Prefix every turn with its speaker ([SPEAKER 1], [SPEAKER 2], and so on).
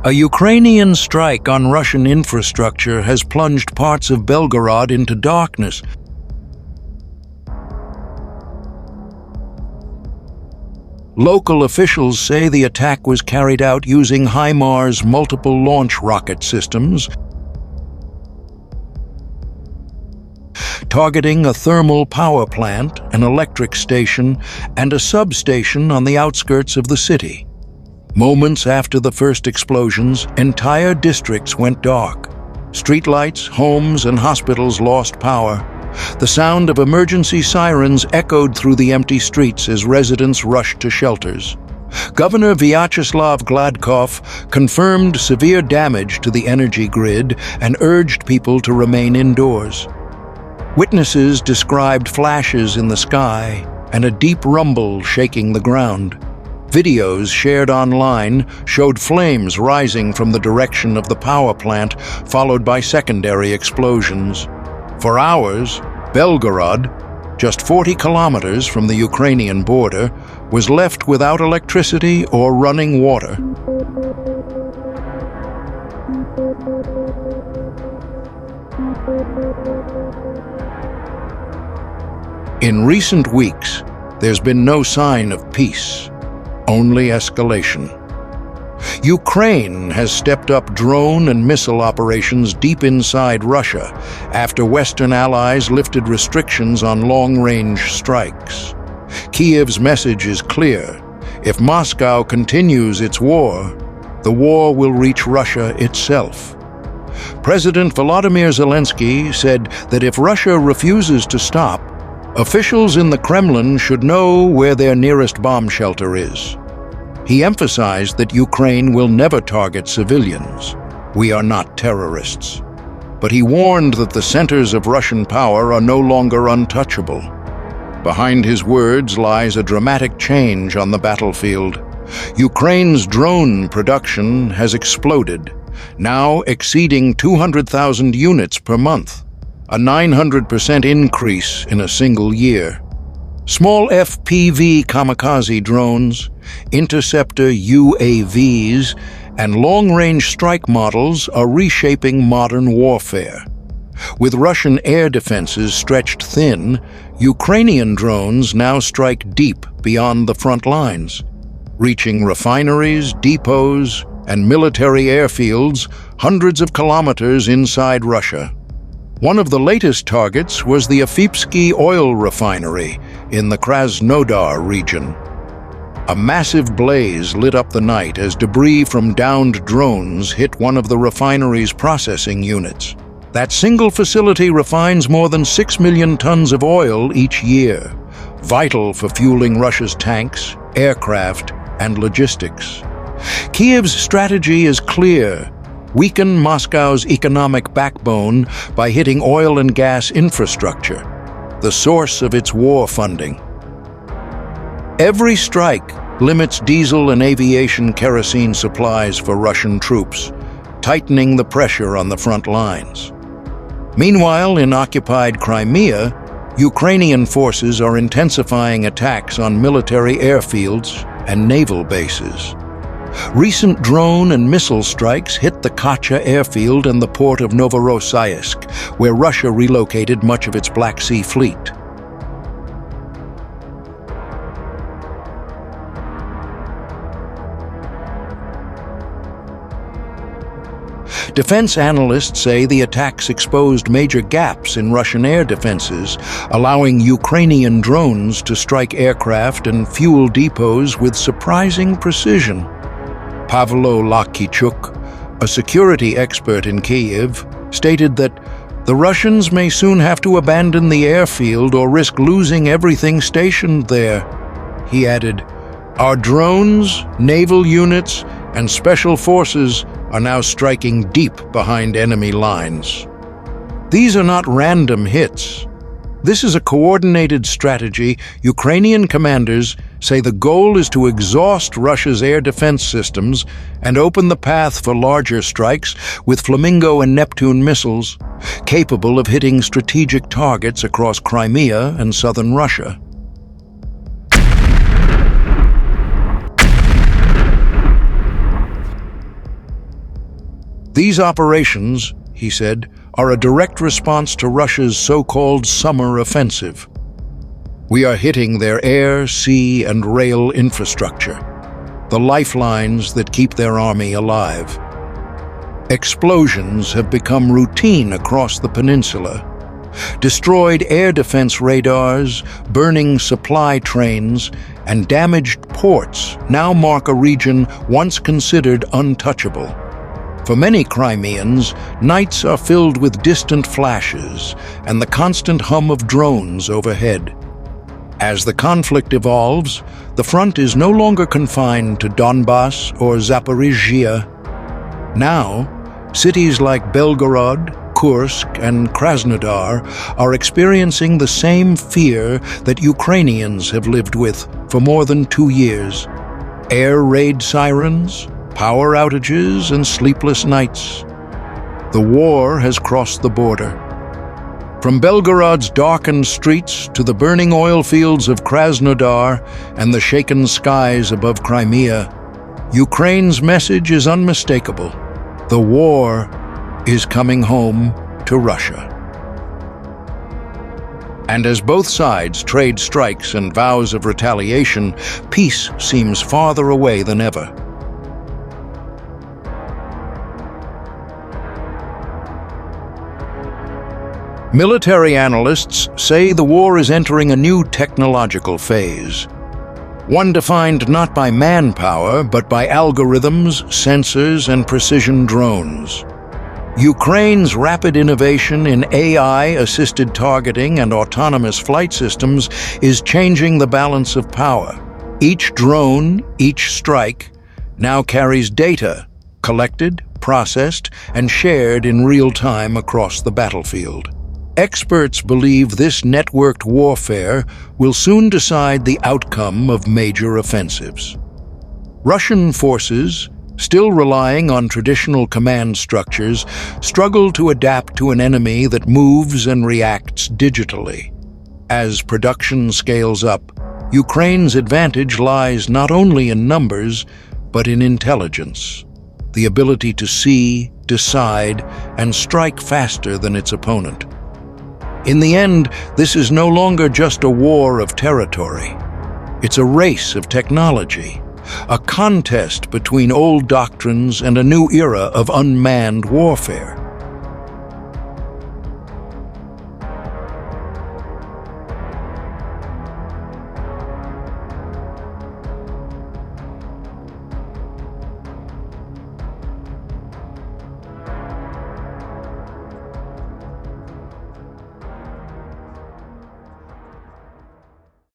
[SPEAKER 1] A Ukrainian strike on Russian infrastructure has plunged parts of Belgorod into darkness. Local officials say the attack was carried out using HIMARS multiple launch rocket systems, targeting a thermal power plant, an electric station, and a substation on the outskirts of the city. Moments after the first explosions, entire districts went dark. Streetlights, homes, and hospitals lost power. The sound of emergency sirens echoed through the empty streets as residents rushed to shelters. Governor Vyacheslav Gladkov confirmed severe damage to the energy grid and urged people to remain indoors. Witnesses described flashes in the sky and a deep rumble shaking the ground. Videos shared online showed flames rising from the direction of the power plant, followed by secondary explosions. For hours, Belgorod, just 40 kilometers from the Ukrainian border, was left without electricity or running water. In recent weeks, there's been no sign of peace. Only escalation. Ukraine has stepped up drone and missile operations deep inside Russia after Western allies lifted restrictions on long-range strikes. Kiev's message is clear. If Moscow continues its war, the war will reach Russia itself. President Volodymyr Zelensky said that if Russia refuses to stop, officials in the Kremlin should know where their nearest bomb shelter is. He emphasized that Ukraine will never target civilians. We are not terrorists. But he warned that the centers of Russian power are no longer untouchable. Behind his words lies a dramatic change on the battlefield. Ukraine's drone production has exploded, now exceeding 200,000 units per month. A 900% increase in a single year. Small FPV kamikaze drones, interceptor UAVs, and long-range strike models are reshaping modern warfare. With Russian air defenses stretched thin, Ukrainian drones now strike deep beyond the front lines, reaching refineries, depots, and military airfields hundreds of kilometers inside Russia. One of the latest targets was the Afipsky oil refinery in the Krasnodar region. A massive blaze lit up the night as debris from downed drones hit one of the refinery's processing units. That single facility refines more than 6 million tons of oil each year, vital for fueling Russia's tanks, aircraft, and logistics. Kiev's strategy is clear. Weaken Moscow's economic backbone by hitting oil and gas infrastructure, the source of its war funding. Every strike limits diesel and aviation kerosene supplies for Russian troops, tightening the pressure on the front lines. Meanwhile, in occupied Crimea, Ukrainian forces are intensifying attacks on military airfields and naval bases. Recent drone and missile strikes hit the Kacha airfield and the port of Novorossiysk, where Russia relocated much of its Black Sea fleet. Defense analysts say the attacks exposed major gaps in Russian air defenses, allowing Ukrainian drones to strike aircraft and fuel depots with surprising precision. Pavlo Lakichuk, a security expert in Kiev, stated that the Russians may soon have to abandon the airfield or risk losing everything stationed there. He added, "Our drones, naval units, and special forces are now striking deep behind enemy lines. These are not random hits. This is a coordinated strategy. Ukrainian commanders say the goal is to exhaust Russia's air defense systems and open the path for larger strikes with Flamingo and Neptune missiles, capable of hitting strategic targets across Crimea and southern Russia. These operations, he said, are a direct response to Russia's so-called summer offensive. We are hitting their air, sea, and rail infrastructure, the lifelines that keep their army alive. Explosions have become routine across the peninsula. Destroyed air defense radars, burning supply trains, and damaged ports now mark a region once considered untouchable. For many Crimeans, nights are filled with distant flashes and the constant hum of drones overhead. As the conflict evolves, the front is no longer confined to Donbass or Zaporizhia. Now, cities like Belgorod, Kursk, and Krasnodar are experiencing the same fear that Ukrainians have lived with for more than 2 years. Air raid sirens, power outages, and sleepless nights. The war has crossed the border. From Belgorod's darkened streets to the burning oil fields of Krasnodar and the shaken skies above Crimea, Ukraine's message is unmistakable. The war is coming home to Russia. And as both sides trade strikes and vows of retaliation, peace seems farther away than ever. Military analysts say the war is entering a new technological phase, one defined not by manpower but by algorithms, sensors, and precision drones. Ukraine's rapid innovation in AI-assisted targeting and autonomous flight systems is changing the balance of power. Each drone, each strike, now carries data, collected, processed, and shared in real time across the battlefield. Experts believe this networked warfare will soon decide the outcome of major offensives. Russian forces, still relying on traditional command structures, struggle to adapt to an enemy that moves and reacts digitally. As production scales up, Ukraine's advantage lies not only in numbers, but in intelligence, the ability to see, decide, and strike faster than its opponent. In the end, this is no longer just a war of territory. It's a race of technology, a contest between old doctrines and a new era of unmanned warfare.